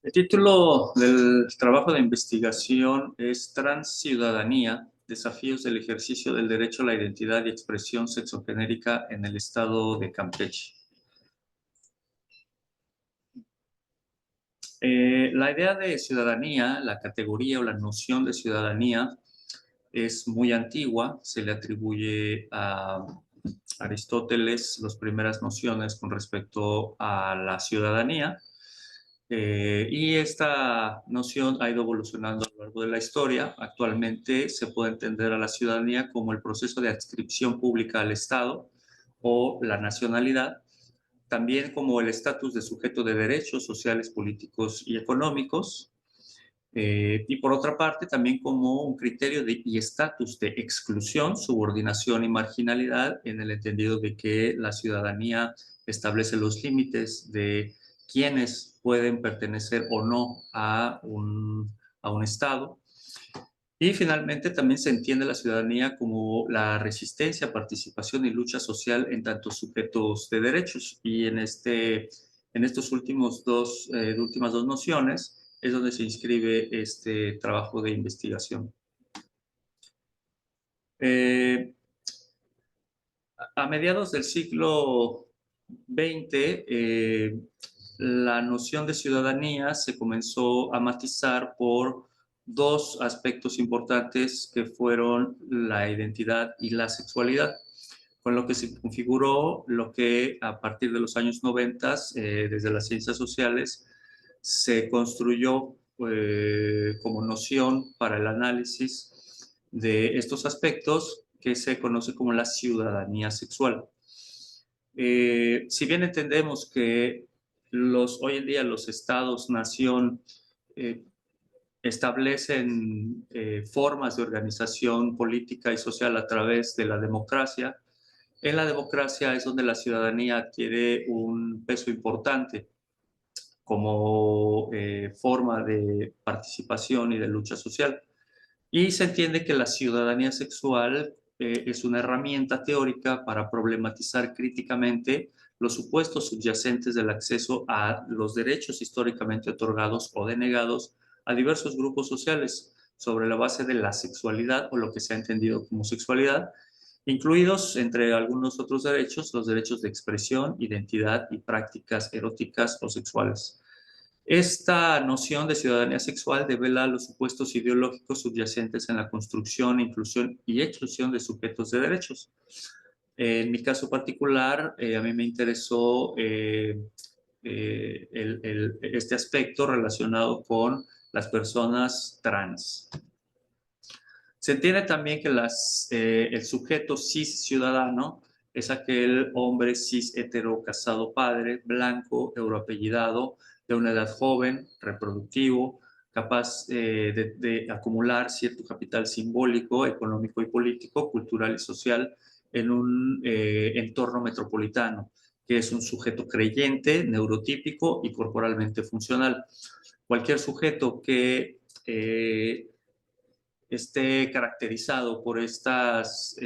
El título del trabajo de investigación es Transciudadanía, desafíos del ejercicio del derecho a la identidad y expresión sexogenérica en el estado de Campeche. La idea de ciudadanía, la categoría o la noción de ciudadanía es muy antigua, se le atribuye a Aristóteles las primeras nociones con respecto a la ciudadanía. Y esta noción ha ido evolucionando a lo largo de la historia. Actualmente se puede entender a la ciudadanía como el proceso de adscripción pública al Estado o la nacionalidad, también como el estatus de sujeto de derechos sociales, políticos y económicos, y por otra parte también como un criterio y estatus de exclusión, subordinación y marginalidad, en el entendido de que la ciudadanía establece los límites de quiénes pueden pertenecer o no a un Estado. Y finalmente también se entiende la ciudadanía como la resistencia, participación y lucha social en tantos sujetos de derechos. Y en estos últimas dos nociones es donde se inscribe este trabajo de investigación. A mediados del siglo XX, la noción de ciudadanía se comenzó a matizar por dos aspectos importantes que fueron la identidad y la sexualidad, con lo que se configuró lo que a partir de los años 90, desde las ciencias sociales, se construyó como noción para el análisis de estos aspectos que se conoce como la ciudadanía sexual. Si bien entendemos que hoy en día los estados-nación establecen formas de organización política y social a través de la democracia, en la democracia es donde la ciudadanía adquiere un peso importante como forma de participación y de lucha social. Y se entiende que la ciudadanía sexual es una herramienta teórica para problematizar críticamente los supuestos subyacentes del acceso a los derechos históricamente otorgados o denegados a diversos grupos sociales sobre la base de la sexualidad o lo que se ha entendido como sexualidad, incluidos entre algunos otros derechos los derechos de expresión, identidad y prácticas eróticas o sexuales. Esta noción de ciudadanía sexual devela los supuestos ideológicos subyacentes en la construcción, inclusión y exclusión de sujetos de derechos. En mi caso particular, a mí me interesó este aspecto relacionado con las personas trans. Se entiende también que el sujeto cis ciudadano es aquel hombre cis hetero casado padre, blanco, euroapellidado, de una edad joven, reproductivo, capaz de acumular cierto capital simbólico, económico y político, cultural y social en un entorno metropolitano, que es un sujeto creyente, neurotípico y corporalmente funcional. Cualquier sujeto que esté caracterizado por estas,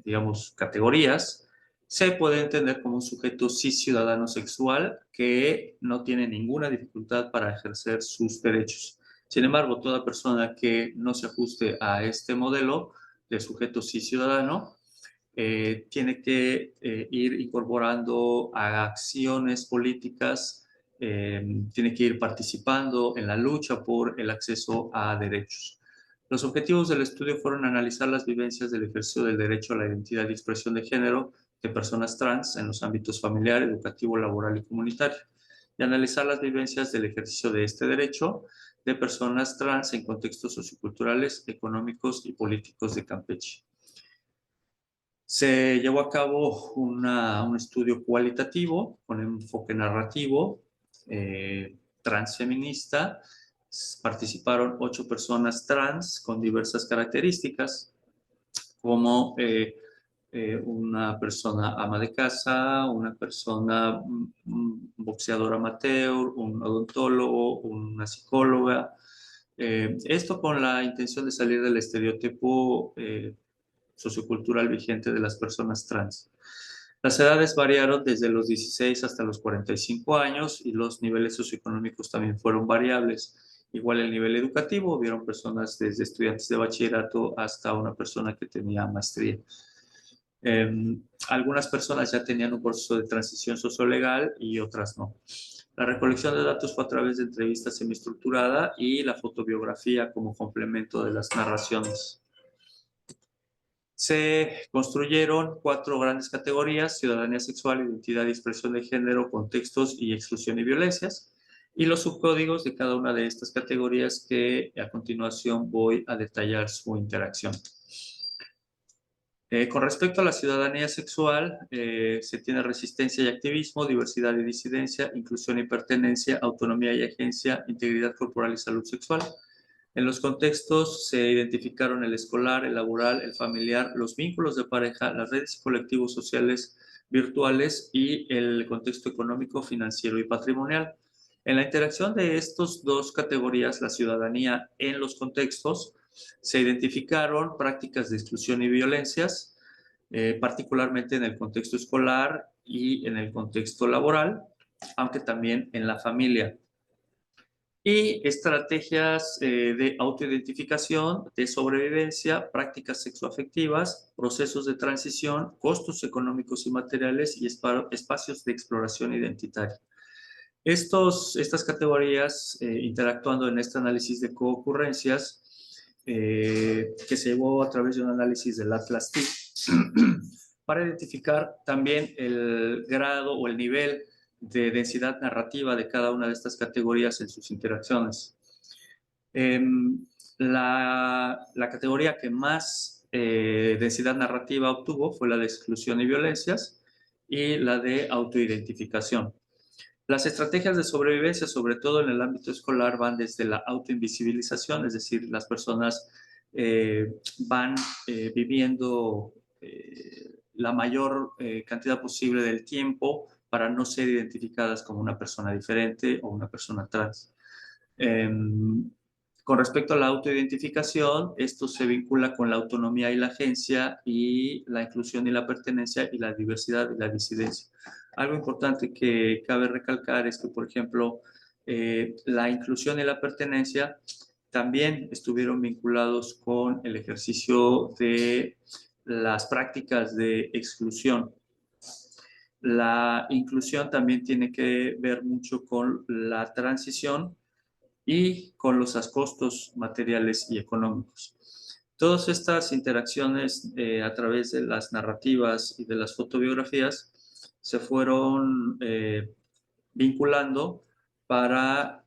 digamos, categorías, se puede entender como un sujeto cis ciudadano sexual que no tiene ninguna dificultad para ejercer sus derechos. Sin embargo, toda persona que no se ajuste a este modelo de sujeto cis ciudadano tiene que ir incorporando a acciones políticas, tiene que ir participando en la lucha por el acceso a derechos. Los objetivos del estudio fueron analizar las vivencias del ejercicio del derecho a la identidad y expresión de género de personas trans en los ámbitos familiar, educativo, laboral y comunitario, y analizar las vivencias del ejercicio de este derecho de personas trans en contextos socioculturales, económicos y políticos de Campeche. Se llevó a cabo un estudio cualitativo con enfoque narrativo, transfeminista. Participaron 8 personas trans con diversas características, como una persona ama de casa, una persona boxeador amateur, un odontólogo, una psicóloga. Esto con la intención de salir del estereotipo sociocultural vigente de las personas trans. Las edades variaron desde los 16 hasta los 45 años y los niveles socioeconómicos también fueron variables. Igual el nivel educativo, vieron personas desde estudiantes de bachillerato hasta una persona que tenía maestría. Algunas personas ya tenían un proceso de transición sociolegal y otras no. La recolección de datos fue a través de entrevistas semiestructurada y la fotobiografía como complemento de las narraciones. Se construyeron 4 grandes categorías: ciudadanía sexual, identidad y expresión de género, contextos y exclusión y violencias, y los subcódigos de cada una de estas categorías que a continuación voy a detallar su interacción. Con respecto a la ciudadanía sexual, se tiene resistencia y activismo, diversidad y disidencia, inclusión y pertenencia, autonomía y agencia, integridad corporal y salud sexual. En los contextos se identificaron el escolar, el laboral, el familiar, los vínculos de pareja, las redes y colectivos sociales virtuales y el contexto económico, financiero y patrimonial. En la interacción de estas dos categorías, la ciudadanía en los contextos, se identificaron prácticas de exclusión y violencias, particularmente en el contexto escolar y en el contexto laboral, aunque también en la familia. Y estrategias de autoidentificación, de sobrevivencia, prácticas sexoafectivas, procesos de transición, costos económicos y materiales y espacios de exploración identitaria. Estas categorías, interactuando en este análisis de coocurrencias, que se llevó a través de un análisis del Atlas TIC, para identificar también el grado o el nivel de densidad narrativa de cada una de estas categorías en sus interacciones. La categoría que más densidad narrativa obtuvo fue la de exclusión y violencias y la de autoidentificación. Las estrategias de sobrevivencia, sobre todo en el ámbito escolar, van desde la autoinvisibilización, es decir, las personas van viviendo la mayor cantidad posible del tiempo para no ser identificadas como una persona diferente o una persona trans. Con respecto a la autoidentificación, esto se vincula con la autonomía y la agencia, y la inclusión y la pertenencia, y la diversidad y la disidencia. Algo importante que cabe recalcar es que, por ejemplo, la inclusión y la pertenencia también estuvieron vinculados con el ejercicio de las prácticas de exclusión. La inclusión también tiene que ver mucho con la transición y con los costos materiales y económicos. Todas estas interacciones a través de las narrativas y de las fotobiografías se fueron vinculando para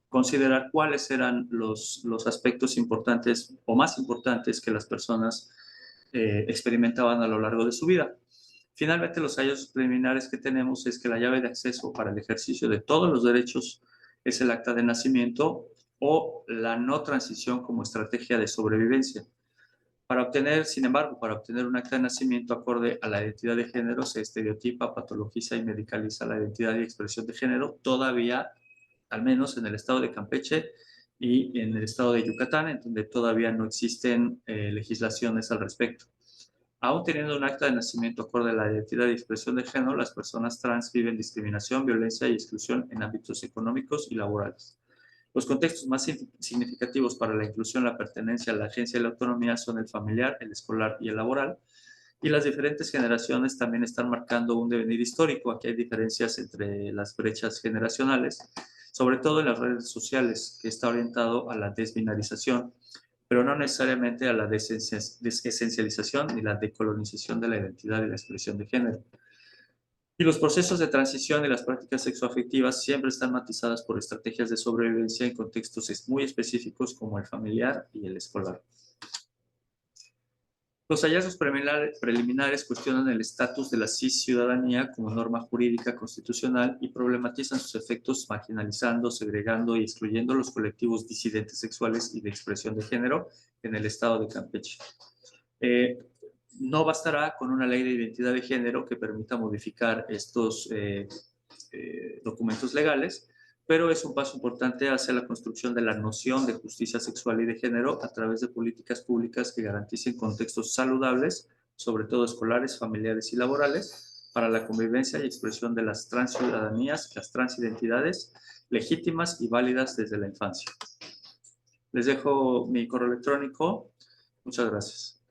considerar cuáles eran los aspectos importantes o más importantes que las personas experimentaban a lo largo de su vida. Finalmente, los hallazgos preliminares que tenemos es que la llave de acceso para el ejercicio de todos los derechos es el acta de nacimiento o la no transición como estrategia de sobrevivencia. Sin embargo, para obtener un acta de nacimiento acorde a la identidad de género, se estereotipa, patologiza y medicaliza la identidad y expresión de género, todavía, al menos en el estado de Campeche y en el estado de Yucatán, en donde todavía no existen legislaciones al respecto. Aún teniendo un acta de nacimiento acorde a la identidad y expresión de género, las personas trans viven discriminación, violencia y exclusión en ámbitos económicos y laborales. Los contextos más significativos para la inclusión, la pertenencia, la agencia y la autonomía son el familiar, el escolar y el laboral. Y las diferentes generaciones también están marcando un devenir histórico. Aquí hay diferencias entre las brechas generacionales, sobre todo en las redes sociales, que está orientado a la desbinarización, pero no necesariamente a la desesencialización ni la decolonización de la identidad y la expresión de género. Y los procesos de transición y las prácticas sexoafectivas siempre están matizadas por estrategias de sobrevivencia en contextos muy específicos como el familiar y el escolar. Los hallazgos preliminares cuestionan el estatus de la cisciudadanía como norma jurídica constitucional y problematizan sus efectos, marginalizando, segregando y excluyendo los colectivos disidentes sexuales y de expresión de género en el estado de Campeche. No bastará con una ley de identidad de género que permita modificar estos documentos legales, pero es un paso importante hacia la construcción de la noción de justicia sexual y de género a través de políticas públicas que garanticen contextos saludables sobre todo escolares, familiares y laborales, para la convivencia y expresión de las transciudadanías, las transidentidades legítimas y válidas desde la infancia. Les dejo mi correo electrónico. Muchas gracias.